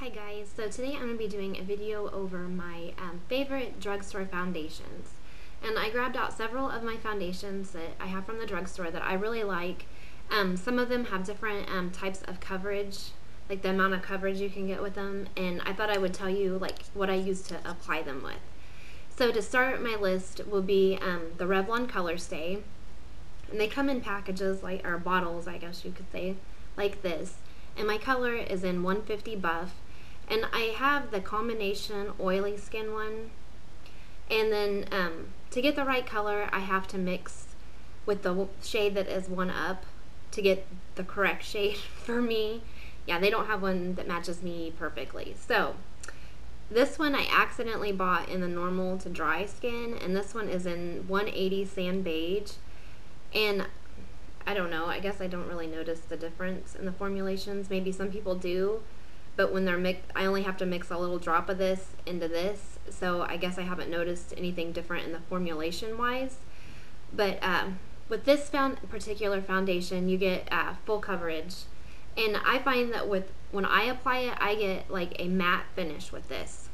Hi guys, so today I'm going to be doing a video over my favorite drugstore foundations. And I grabbed out several of my foundations that I have from the drugstore that I really like. Some of them have different types of coverage, like the amount of coverage you can get with them, and I thought I would tell you like what I use to apply them with. So to start my list will be the Revlon Colorstay, and they come in packages or bottles, I guess you could say, like this. And my color is in 150 Buff. And I have the combination oily skin one. And then to get the right color, I have to mix with the shade that is 1UP to get the correct shade for me. Yeah, they don't have one that matches me perfectly. So this one I accidentally bought in the normal to dry skin, and this one is in 180 Sand Beige. And I don't know, I guess I don't really notice the difference in the formulations. Maybe some people do. But when they're mixed, I only have to mix a little drop of this into this, so I guess I haven't noticed anything different in the formulation wise. But with this particular foundation, you get full coverage, and I find that when I apply it, I get like a matte finish with this.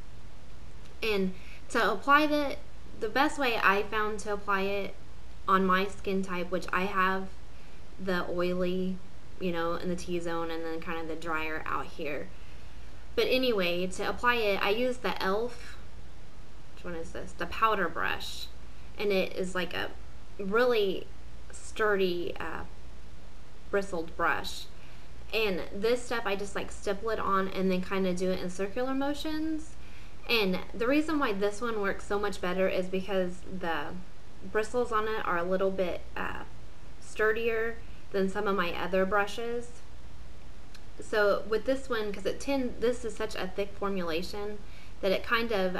And to apply the best way I found to apply it on my skin type, which I have the oily, in the T-zone, and then kind of the drier out here. But anyway, to apply it, I use the e.l.f. Which one is this? The powder brush. And it is like a really sturdy bristled brush. And this stuff, I just like stipple it on and then kind of do it in circular motions. And the reason why this one works so much better is because the bristles on it are a little bit sturdier than some of my other brushes. So with this one, because this is such a thick formulation that it kind of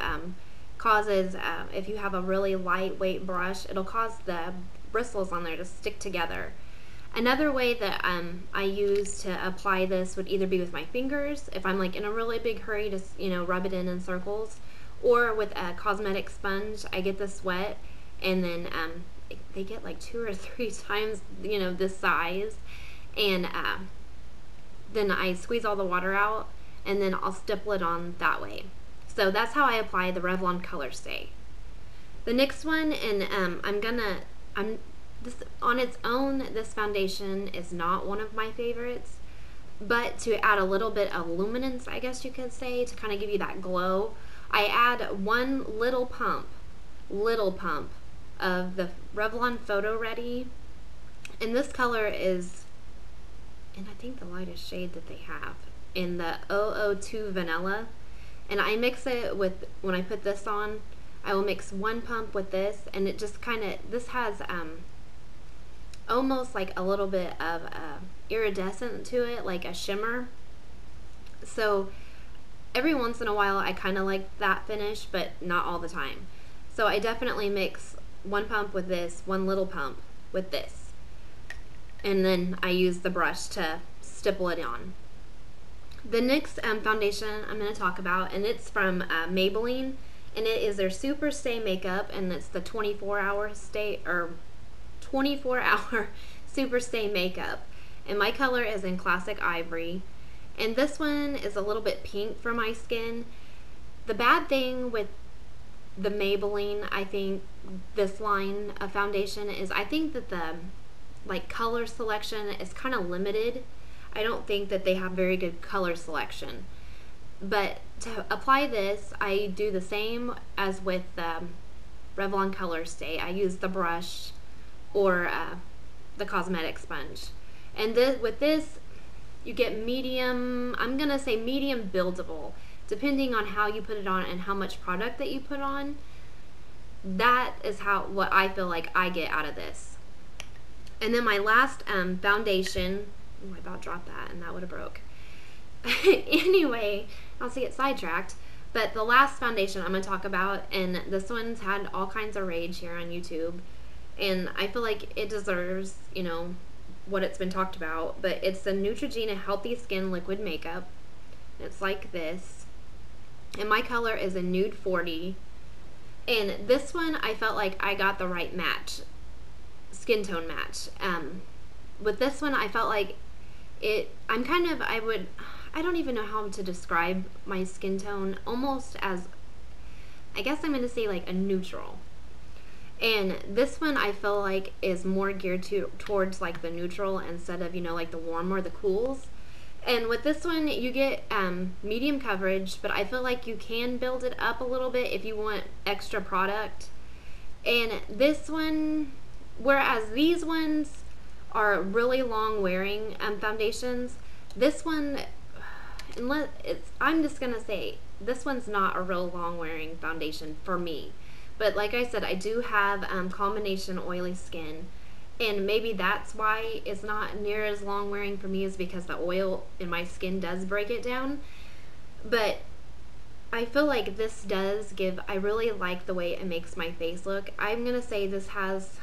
causes, if you have a really lightweight brush, it'll cause the bristles on there to stick together. Another way that I use to apply this would either be with my fingers, if I'm like in a really big hurry to rub it in circles, or with a cosmetic sponge. I get this wet, and then they get like 2 or 3 times this size, and then I squeeze all the water out, and then I'll stipple it on that way. So that's how I apply the Revlon Colorstay. The next one, and this on its own, this foundation is not one of my favorites, but to add a little bit of luminance, I guess you could say, to kind of give you that glow, I add one little pump of the Revlon PhotoReady, and this color is, and I think the lightest shade that they have, in the 002 Vanilla. And I mix it with, when I put this on, I will mix one pump with this, and it just kind of, this has almost like a little bit of iridescent to it, like a shimmer. So every once in a while I kind of like that finish, but not all the time. So I definitely mix one pump with this, one little pump with this. And then I use the brush to stipple it on. The next foundation I'm going to talk about, and it's from Maybelline, and it is their Superstay makeup, and it's the 24-hour Superstay makeup. And my color is in Classic Ivory, and this one is a little bit pink for my skin. The bad thing with the Maybelline, I think, this line of foundation is I think that the color selection is kind of limited. I don't think that they have very good color selection. But to apply this, I do the same as with the Revlon Colorstay. I use the brush or the cosmetic sponge. And with this, you get medium, I'm gonna say medium buildable, depending on how you put it on and how much product that you put on. That is what I feel like I get out of this. And then my last foundation, I about dropped that and that would have broke. Anyway, not to get sidetracked, but the last foundation I'm going to talk about, and this one's had all kinds of rage here on YouTube, and I feel like it deserves, what it's been talked about, but it's the Neutrogena Healthy Skin Liquid Makeup. It's like this, and my color is a Nude 40, and this one I felt like I got the right match. Skin tone match. With this one I felt like I I don't even know how to describe my skin tone, almost as, I guess I'm going to say like a neutral. And this one I feel like is more geared towards like the neutral instead of, you know, like the warm or the cools. And with this one you get medium coverage, but I feel like you can build it up a little bit if you want extra product. And this one, whereas these ones are really long wearing foundations, this one, unless I'm just gonna say this one's not a real long wearing foundation for me. But like I said, I do have combination oily skin, and maybe that's why it's not near as long wearing for me, is because the oil in my skin does break it down. But I feel like this does give, I really like the way it makes my face look. I'm gonna say this has,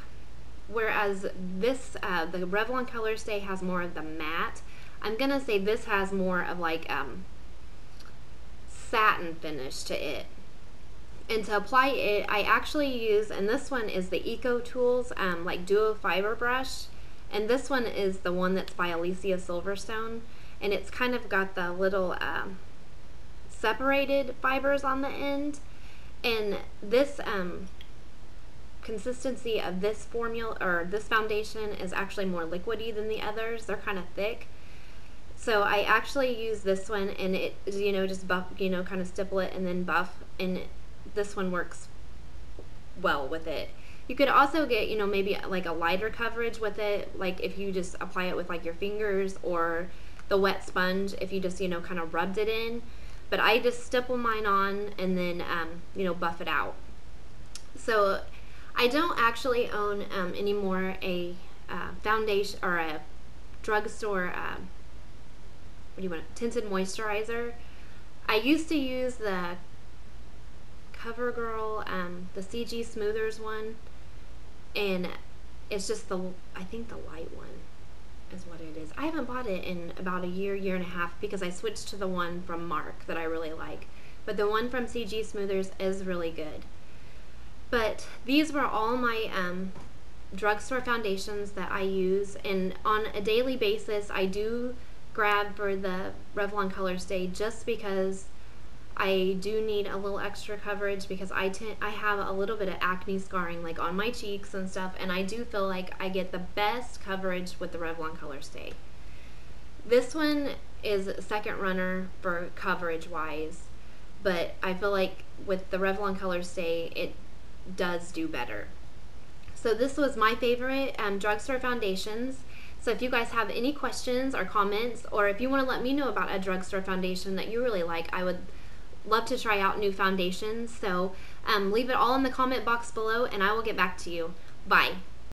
whereas this, the Revlon Colorstay has more of the matte, I'm gonna say this has more of like satin finish to it. And to apply it, I actually use, and this one is the Eco Tools like Duo Fiber Brush, and this one is the one that's by Alicia Silverstone, and it's kind of got the little separated fibers on the end. And this consistency of this formula, or this foundation, is actually more liquidy than the others. They're kind of thick. So I actually use this one, and it, you know, just buff, you know, kind of stipple it and then buff, and this one works well with it. You could also get, you know, maybe like a lighter coverage with it, like if you just apply it with like your fingers, or the wet sponge if you just, you know, kind of rubbed it in. But I just stipple mine on and then you know, buff it out. So I don't actually own anymore a foundation or a drugstore what do you want, tinted moisturizer. I used to use the CoverGirl, the CG Smoothers one, and it's just the, I think the light one is what it is. I haven't bought it in about a year, year and a half, because I switched to the one from Mark that I really like. But the one from CG Smoothers is really good. But these were all my drugstore foundations that I use, and on a daily basis I do grab for the Revlon Colorstay, just because I do need a little extra coverage, because I have a little bit of acne scarring like on my cheeks and stuff, and I do feel like I get the best coverage with the Revlon Colorstay. This one is second runner for coverage wise, but I feel like with the Revlon Colorstay it does do better. So this was my favorite drugstore foundations. So if you guys have any questions or comments, or if you want to let me know about a drugstore foundation that you really like, I would love to try out new foundations. So leave it all in the comment box below, and I will get back to you. Bye.